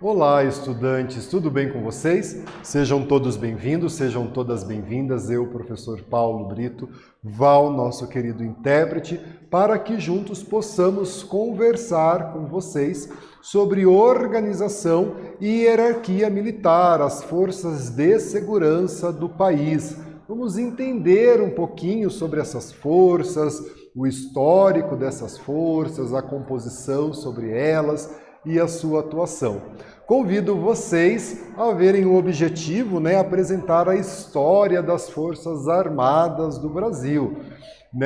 Olá, estudantes, tudo bem com vocês? Sejam todos bem-vindos, sejam todas bem-vindas. Eu, professor Paulo Brito, Val, nosso querido intérprete, para que juntos possamos conversar com vocês sobre organização e hierarquia militar, as forças de segurança do país. Vamos entender um pouquinho sobre essas forças, o histórico dessas forças, a composição sobre elas e a sua atuação. Convido vocês a verem o objetivo, apresentar a história das Forças Armadas do Brasil.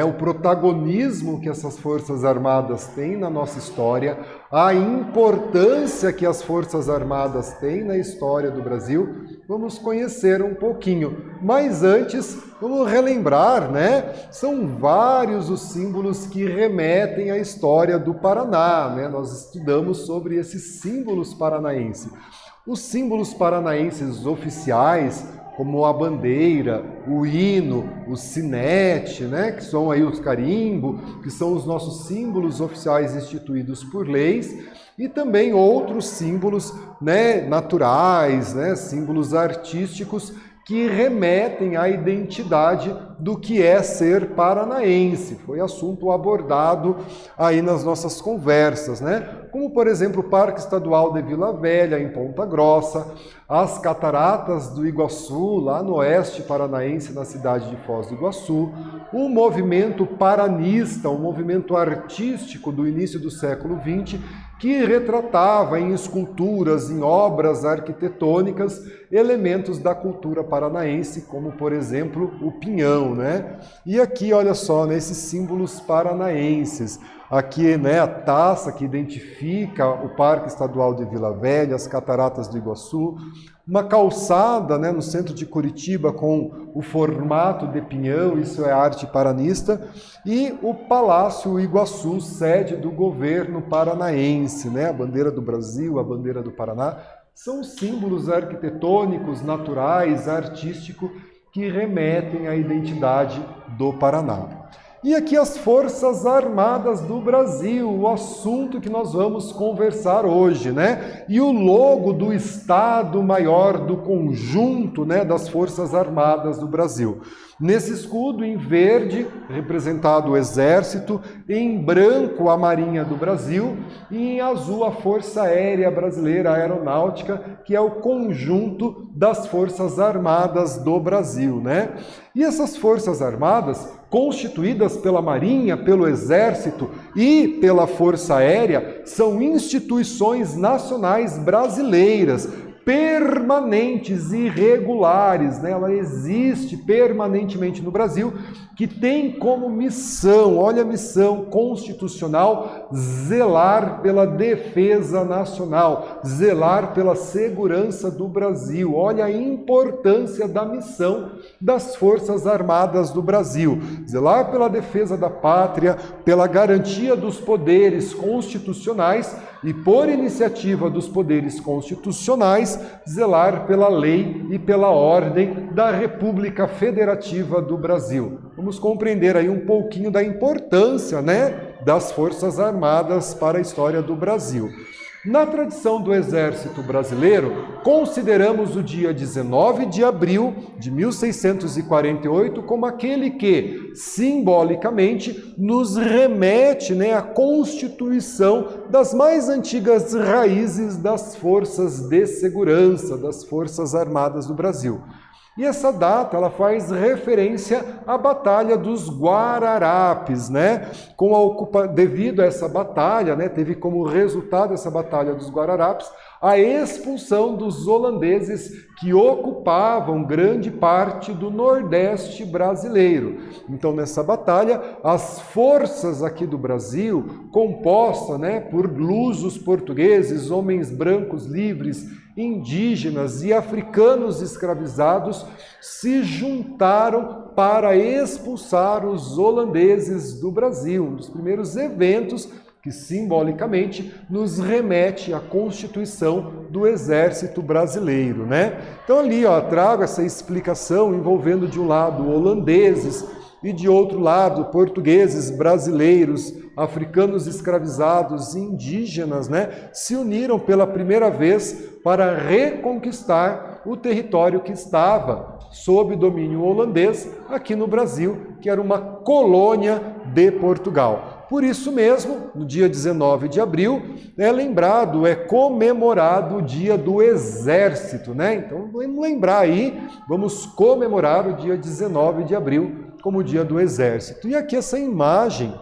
O protagonismo que essas Forças Armadas têm na nossa história, a importância que as Forças Armadas têm na história do Brasil, vamos conhecer um pouquinho. Mas antes, vamos relembrar, São vários os símbolos que remetem à história do Paraná, Nós estudamos sobre esses símbolos paranaenses. Os símbolos paranaenses oficiais, como a bandeira, o hino, o sinete, que são aí os carimbo, que são os nossos símbolos oficiais instituídos por leis, e também outros símbolos naturais, símbolos artísticos que remetem à identidade do que é ser paranaense. Foi assunto abordado aí nas nossas conversas, Como, por exemplo, o Parque Estadual de Vila Velha, em Ponta Grossa, as Cataratas do Iguaçu, lá no oeste paranaense, na cidade de Foz do Iguaçu, o movimento paranista, um movimento artístico do início do século XX, que retratava em esculturas, em obras arquitetônicas, elementos da cultura paranaense, como, por exemplo, o pinhão, E aqui, olha só, esses símbolos paranaenses. Aqui, a taça que identifica o Parque Estadual de Vila Velha, as Cataratas do Iguaçu, uma calçada, no centro de Curitiba com o formato de pinhão, isso é arte paranista, e o Palácio Iguaçu, sede do governo paranaense, A bandeira do Brasil, a bandeira do Paraná, são símbolos arquitetônicos, naturais, artísticos, que remetem à identidade do Paraná. E aqui as Forças Armadas do Brasil, o assunto que nós vamos conversar hoje, E o logo do Estado-Maior do conjunto, das Forças Armadas do Brasil. Nesse escudo, em verde, representado o Exército, em branco a Marinha do Brasil e em azul a Força Aérea Brasileira, a Aeronáutica, que é o conjunto das Forças Armadas do Brasil, E essas Forças Armadas, constituídas pela Marinha, pelo Exército e pela Força Aérea, são instituições nacionais brasileiras, permanentes e regulares, Ela existe permanentemente no Brasil, que tem como missão, olha a missão constitucional, zelar pela defesa nacional, zelar pela segurança do Brasil. Olha a importância da missão das Forças Armadas do Brasil. Zelar pela defesa da pátria, pela garantia dos poderes constitucionais e, por iniciativa dos poderes constitucionais, zelar pela lei e pela ordem da República Federativa do Brasil. Vamos compreender aí um pouquinho da importância, das Forças Armadas para a história do Brasil. Na tradição do Exército Brasileiro, consideramos o dia 19 de abril de 1648 como aquele que, simbolicamente, nos remete à constituição das mais antigas raízes das forças de segurança, das Forças Armadas do Brasil. E essa data ela faz referência à Batalha dos Guararapes, Devido a essa batalha, teve como resultado essa Batalha dos Guararapes a expulsão dos holandeses que ocupavam grande parte do Nordeste brasileiro. Então, nessa batalha, as forças aqui do Brasil, composta por lusos portugueses, homens brancos livres, indígenas e africanos escravizados, se juntaram para expulsar os holandeses do Brasil, um dos primeiros eventos que simbolicamente nos remete à constituição do Exército Brasileiro, Então ali, trago essa explicação envolvendo de um lado holandeses e de outro lado, portugueses, brasileiros, africanos escravizados, indígenas, né, se uniram pela primeira vez para reconquistar o território que estava sob domínio holandês aqui no Brasil, que era uma colônia de Portugal. Por isso mesmo, no dia 19 de abril, é lembrado, é comemorado o Dia do Exército, né? Então, vamos lembrar aí, vamos comemorar o dia 19 de abril como o Dia do Exército. E aqui essa imagem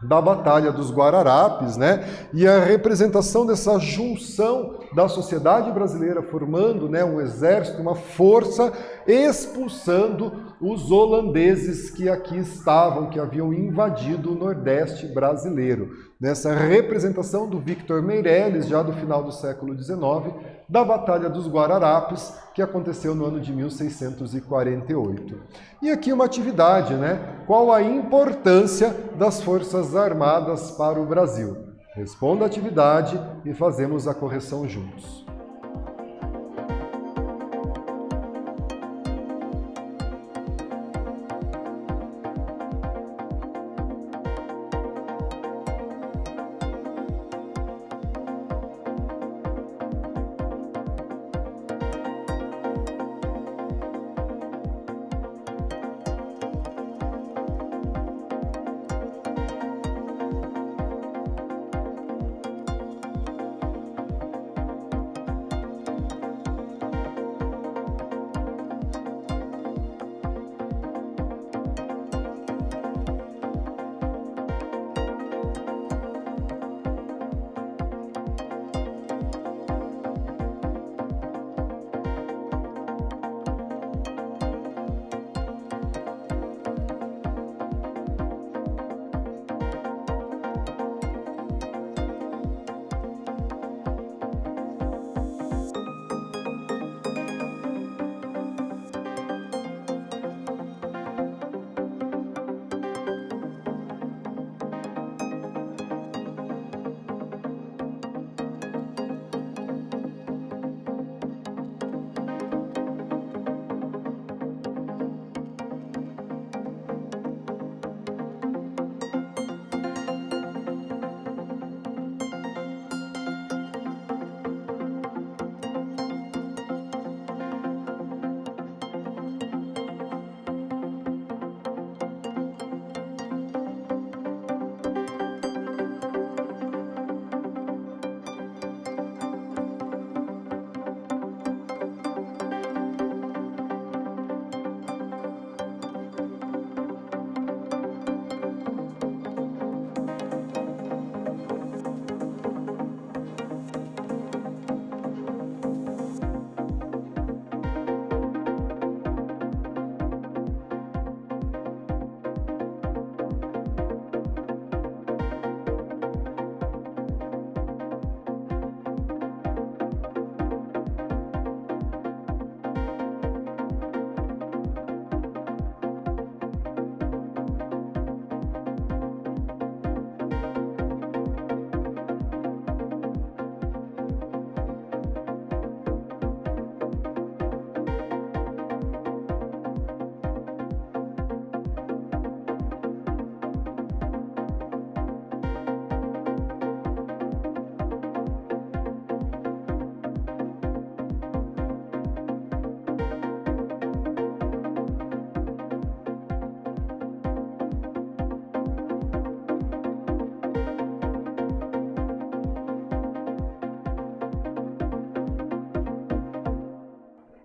da Batalha dos Guararapes, né? E a representação dessa junção da sociedade brasileira formando, né, um exército, uma força, expulsando os holandeses que aqui estavam, que haviam invadido o Nordeste brasileiro. Nessa representação do Victor Meirelles, já do final do século XIX, da Batalha dos Guararapes, que aconteceu no ano de 1648. E aqui uma atividade, né? Qual a importância das Forças Armadas para o Brasil? Responda a atividade e fazemos a correção juntos.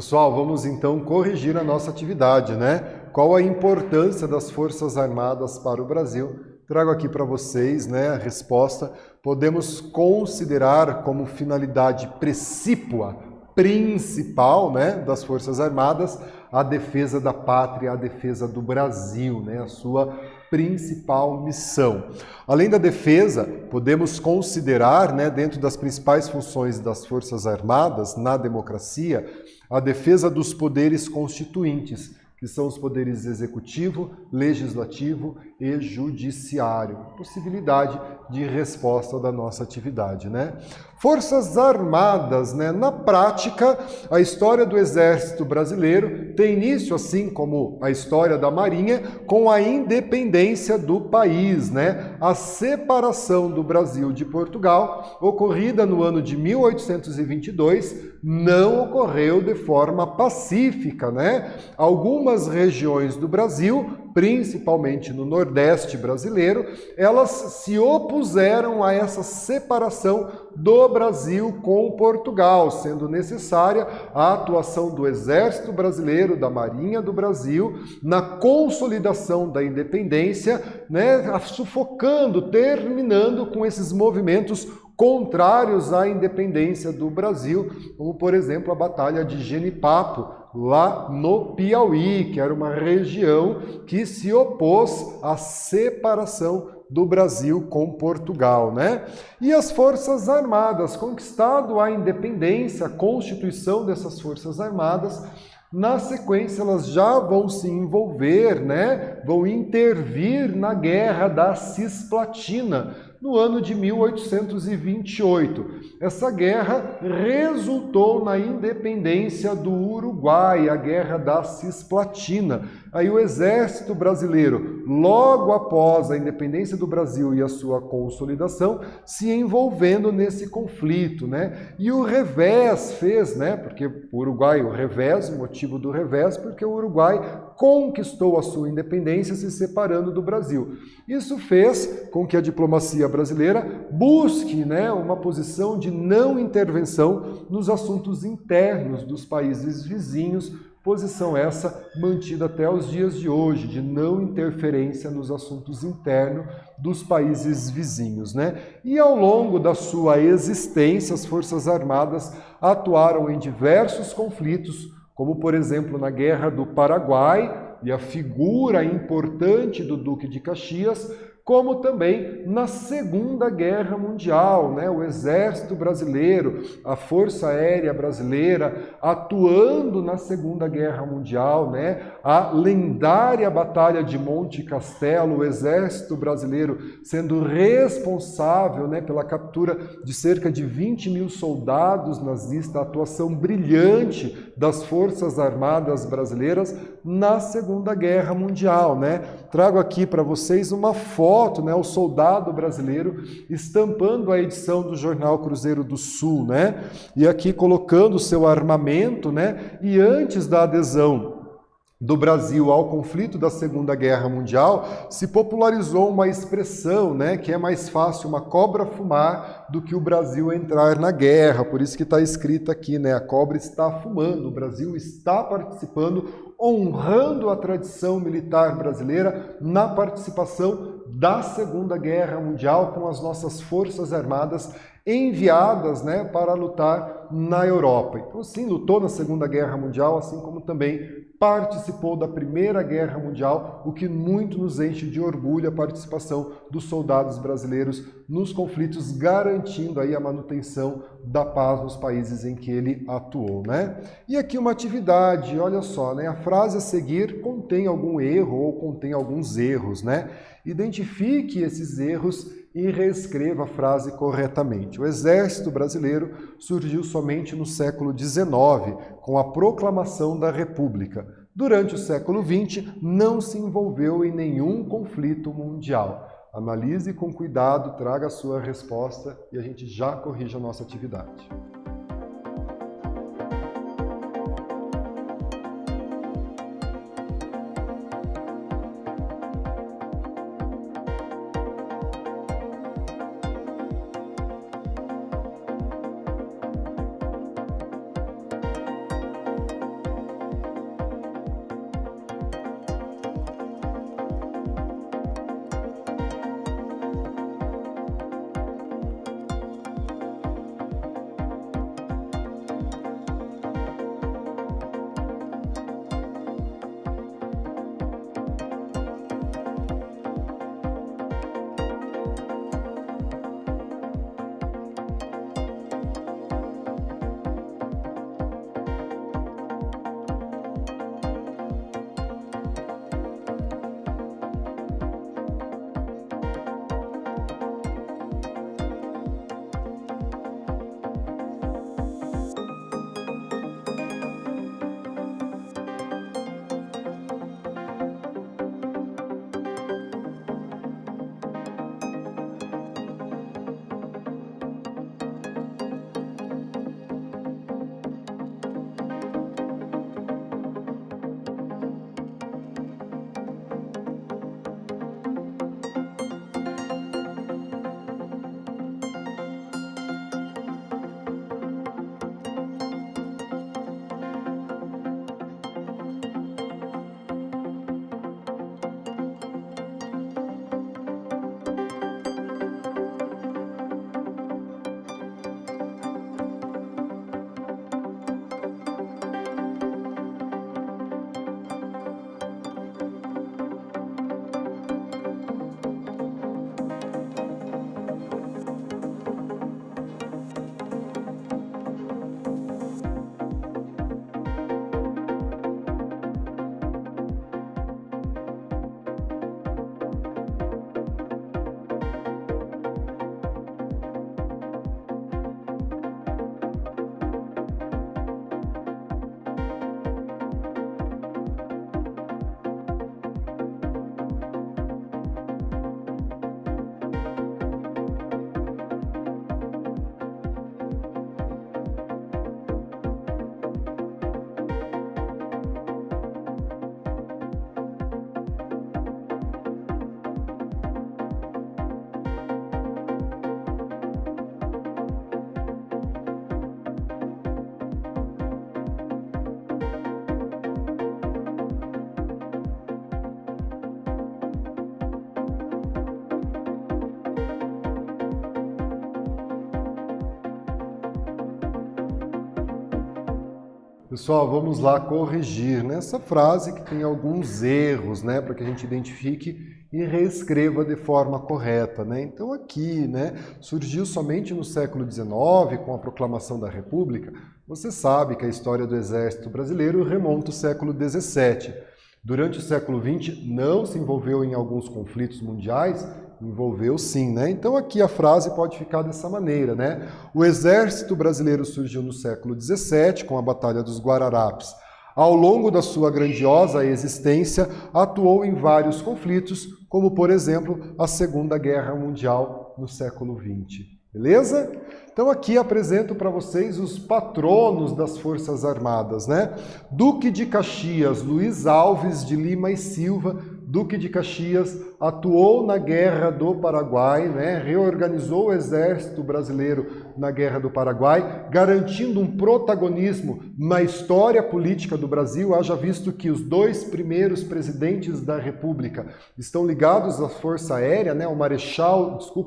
Pessoal, vamos então corrigir a nossa atividade, né? Qual a importância das Forças Armadas para o Brasil? Trago aqui para vocês, né, a resposta. Podemos considerar como finalidade precípua, principal, né, das Forças Armadas, a defesa da pátria, a defesa do Brasil, né, a sua principal missão. Além da defesa, podemos considerar, né, dentro das principais funções das Forças Armadas na democracia, a defesa dos poderes constituintes, que são os poderes executivo, legislativo e judiciário. Possibilidade de resposta da nossa atividade, né? Forças Armadas, né? Na prática, a história do Exército Brasileiro tem início, assim como a história da Marinha, com a independência do país, né? A separação do Brasil de Portugal, ocorrida no ano de 1822, não ocorreu de forma pacífica, né? Algumas regiões do Brasil, principalmente no Nordeste brasileiro, elas se opuseram a essa separação do Brasil com Portugal, sendo necessária a atuação do Exército Brasileiro, da Marinha do Brasil, na consolidação da independência, né, sufocando, terminando com esses movimentos contrários à independência do Brasil, como, por exemplo, a Batalha de Genipapo, lá no Piauí, que era uma região que se opôs à separação do Brasil com Portugal, né? E as Forças Armadas, conquistado a independência, a constituição dessas Forças Armadas, na sequência elas já vão se envolver, né? Vão intervir na Guerra da Cisplatina, no ano de 1828. Essa guerra resultou na independência do Uruguai, a Guerra da Cisplatina. Aí o Exército Brasileiro, logo após a independência do Brasil e a sua consolidação, se envolvendo nesse conflito, né? E o revés fez, né? Porque o Uruguai, o revés, o motivo do revés, porque o Uruguai conquistou a sua independência se separando do Brasil. Isso fez com que a diplomacia brasileira busque, né, uma posição de não intervenção nos assuntos internos dos países vizinhos, posição essa mantida até os dias de hoje, de não interferência nos assuntos internos dos países vizinhos, né? E ao longo da sua existência, as Forças Armadas atuaram em diversos conflitos, como, por exemplo, na Guerra do Paraguai, e a figura importante do Duque de Caxias, como também na Segunda Guerra Mundial, né? O Exército Brasileiro, a Força Aérea Brasileira, atuando na Segunda Guerra Mundial, né? A lendária Batalha de Monte Castelo, o Exército Brasileiro sendo responsável, né, pela captura de cerca de 20.000 soldados nazistas, a atuação brilhante das Forças Armadas Brasileiras na Segunda Guerra Mundial, né? Trago aqui para vocês uma foto, né, o soldado brasileiro estampando a edição do jornal Cruzeiro do Sul, né? E aqui colocando o seu armamento, né? E antes da adesão do Brasil ao conflito da Segunda Guerra Mundial, se popularizou uma expressão, né, que é mais fácil uma cobra fumar do que o Brasil entrar na guerra. Por isso que está escrito aqui, né, a cobra está fumando, o Brasil está participando, honrando a tradição militar brasileira na participação da Segunda Guerra Mundial com as nossas Forças Armadas enviadas, né, para lutar na Europa. Então, sim, lutou na Segunda Guerra Mundial, assim como também participou da Primeira Guerra Mundial, o que muito nos enche de orgulho a participação dos soldados brasileiros nos conflitos, garantindo aí a manutenção da paz nos países em que ele atuou, né? E aqui uma atividade, olha só, né? A frase a seguir contém algum erro ou contém alguns erros, né? Identifique esses erros e reescreva a frase corretamente. O Exército Brasileiro surgiu somente no século XIX, com a proclamação da República. Durante o século XX, não se envolveu em nenhum conflito mundial. Analise com cuidado, traga a sua resposta e a gente já corrige a nossa atividade. Pessoal, vamos lá corrigir nessa frase que tem alguns erros, né, para que a gente identifique e reescreva de forma correta, né? Então aqui, né, surgiu somente no século XIX, com a proclamação da República. Você sabe que a história do Exército Brasileiro remonta ao século XVII. Durante o século XX não se envolveu em alguns conflitos mundiais, envolveu sim, né? Então aqui a frase pode ficar dessa maneira, né? O Exército Brasileiro surgiu no século XVII, com a Batalha dos Guararapes. Ao longo da sua grandiosa existência, atuou em vários conflitos, como, por exemplo, a Segunda Guerra Mundial no século XX. Beleza? Então aqui apresento para vocês os patronos das Forças Armadas, né? Duque de Caxias, Luiz Alves de Lima e Silva, Duque de Caxias, atuou na Guerra do Paraguai, né? Reorganizou o Exército Brasileiro na Guerra do Paraguai, garantindo um protagonismo na história política do Brasil, haja visto que os dois primeiros presidentes da República estão ligados à Força Aérea, né?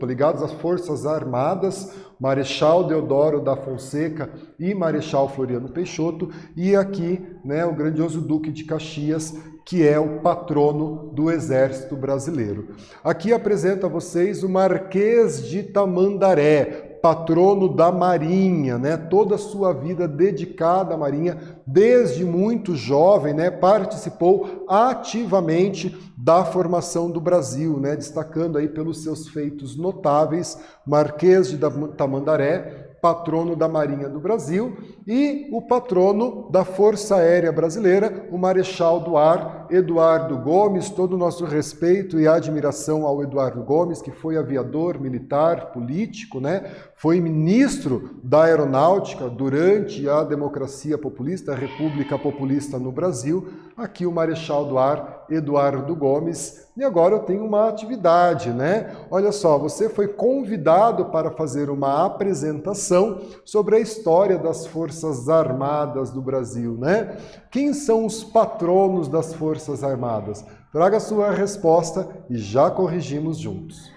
Ligados às Forças Armadas, Marechal Deodoro da Fonseca e Marechal Floriano Peixoto, e aqui, né, o grandioso Duque de Caxias, que é o patrono do Exército Brasileiro. Aqui apresento a vocês o Marquês de Tamandaré, patrono da Marinha, né? Toda a sua vida dedicada à Marinha, desde muito jovem, né? Participou ativamente da formação do Brasil, né? Destacando aí pelos seus feitos notáveis, Marquês de Tamandaré, patrono da Marinha do Brasil, e o patrono da Força Aérea Brasileira, o Marechal do Ar, Eduardo Gomes. Todo o nosso respeito e admiração ao Eduardo Gomes, que foi aviador, militar, político, né? Foi ministro da Aeronáutica durante a democracia populista, a República Populista no Brasil. Aqui o Marechal do Ar, Eduardo Gomes. E agora eu tenho uma atividade, né? Olha só, você foi convidado para fazer uma apresentação sobre a história das Forças Armadas do Brasil, né? Quem são os patronos das Forças Armadas? Traga a sua resposta e já corrigimos juntos.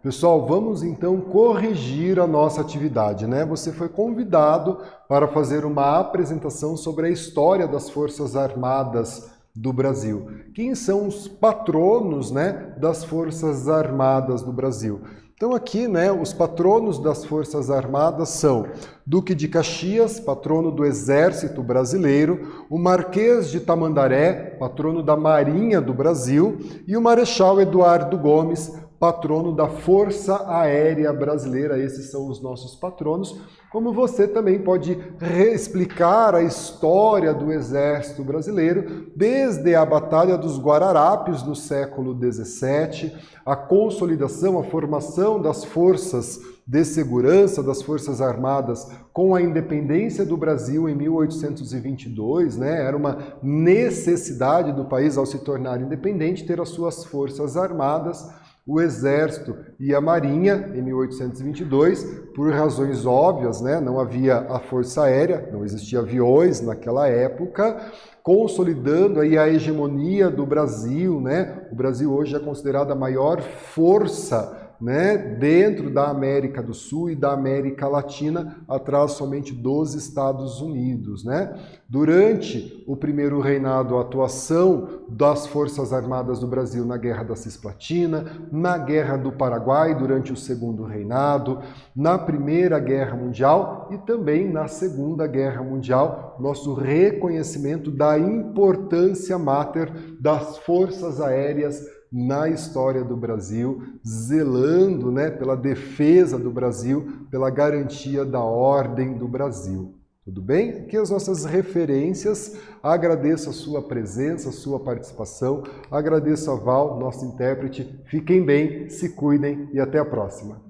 Pessoal, vamos então corrigir a nossa atividade, né? Você foi convidado para fazer uma apresentação sobre a história das Forças Armadas do Brasil. Quem são os patronos, né, das Forças Armadas do Brasil? Então aqui, né, os patronos das Forças Armadas são Duque de Caxias, patrono do Exército Brasileiro, o Marquês de Tamandaré, patrono da Marinha do Brasil, e o Marechal Eduardo Gomes, patrono da Força Aérea Brasileira. Esses são os nossos patronos. Como você também pode explicar a história do Exército Brasileiro, desde a Batalha dos Guararapes no século XVII, a consolidação, a formação das forças de segurança das Forças Armadas com a independência do Brasil em 1822, né? Era uma necessidade do país, ao se tornar independente, ter as suas Forças Armadas, o Exército e a Marinha, em 1822, por razões óbvias, né? Não havia a Força Aérea, não existia aviões naquela época, consolidando aí a hegemonia do Brasil, né? O Brasil hoje é considerado a maior força, né, dentro da América do Sul e da América Latina, atrás somente dos Estados Unidos, né? Durante o primeiro reinado, a atuação das Forças Armadas do Brasil na Guerra da Cisplatina, na Guerra do Paraguai durante o segundo reinado, na Primeira Guerra Mundial e também na Segunda Guerra Mundial, nosso reconhecimento da importância máter das Forças Aéreas na história do Brasil, zelando, né, pela defesa do Brasil, pela garantia da ordem do Brasil. Tudo bem? Aqui as nossas referências. Agradeço a sua presença, a sua participação. Agradeço a Val, nosso intérprete. Fiquem bem, se cuidem e até a próxima.